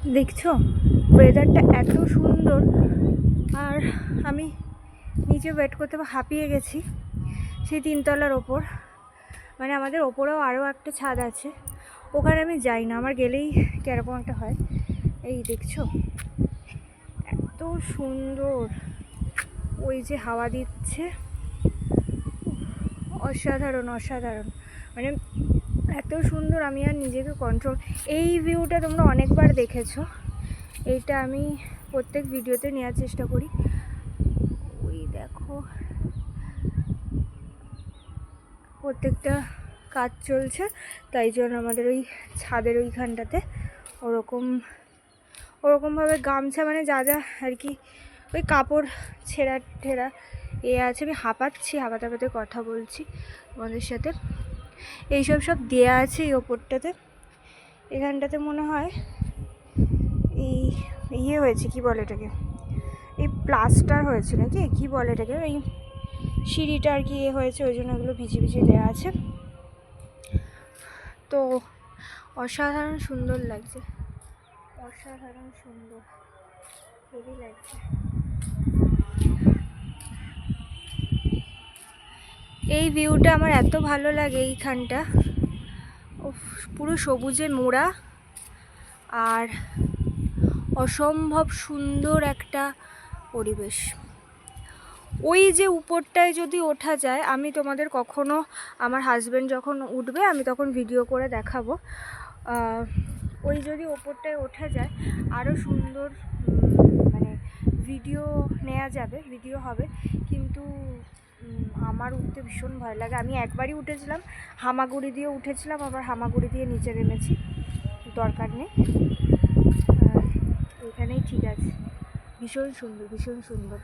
দেখছো ওয়েদারটা এত সুন্দর, আর আমি নিচে ওয়েট করতে হাঁপিয়ে গেছি সেই 3 তলার ওপর। মানে আমাদের ওপরেও আরও একটা ছাদ আছে, ওখানে আমি যাই না, আমার গেলেই কীরকম একটা হয়। এই দেখছো এত সুন্দর, ওই যে হাওয়া দিচ্ছে, অসাধারণ অসাধারণ, মানে এত সুন্দর, আমি আর নিজেকে কন্ট্রোল। এই ভিউটা তোমরা অনেকবার দেখেছো, এইটা আমি প্রত্যেক ভিডিওতে নেওয়ার চেষ্টা করি। ওই দেখো প্রত্যেকটা কাজ চলছে, তাই জন্য আমাদের ওই ছাদের ওইখানটাতে ওরকমভাবে গামছা, মানে যা যা আর কি ওই কাপড় ছেঁড়া ঠেরা আছে। আমি হাঁপাতে কথা বলছি তোমাদের সাথে। এইসব সব দেয়া আছে এই ওপরটাতে। এখানটাতে মনে হয় এই ইয়ে হয়েছে, কি বলে এটাকে, এই প্লাস্টার হয়েছে নাকি কি বলে এটাকে, এই সিঁড়িটা আর কি হয়েছে, ওই জন্য এগুলো ভিজিয়ে দেওয়া আছে। তো অসাধারণ সুন্দর লাগছে, অসাধারণ সুন্দর, হেভি লাগছে। এই ভিউটা আমার এত ভালো লাগে, এইখানটা পুরো সবুজে মোড়া, আর অসম্ভব সুন্দর একটা পরিবেশ। ওই যে উপরটায় যদি ওঠা যায়, আমি তোমাদের কখনো, আমার হাজব্যান্ড যখন উঠবে আমি তখন ভিডিও করে দেখাবো। ওই যদি ওপরটায় ওঠা যায় আরও সুন্দর, মানে ভিডিও নেওয়া যাবে, ভিডিও হবে, কিন্তু আমার উঠতে ভীষণ ভয় লাগে। আমি একবারই উঠেছিলাম, হামাগুড়ি দিয়ে উঠেছিলাম, আবার হামাগুড়ি দিয়ে নিচে নেমেছি, দরকার নেই, এখানেই ঠিক আছে। ভীষণ সুন্দর, ভীষণ সুন্দর।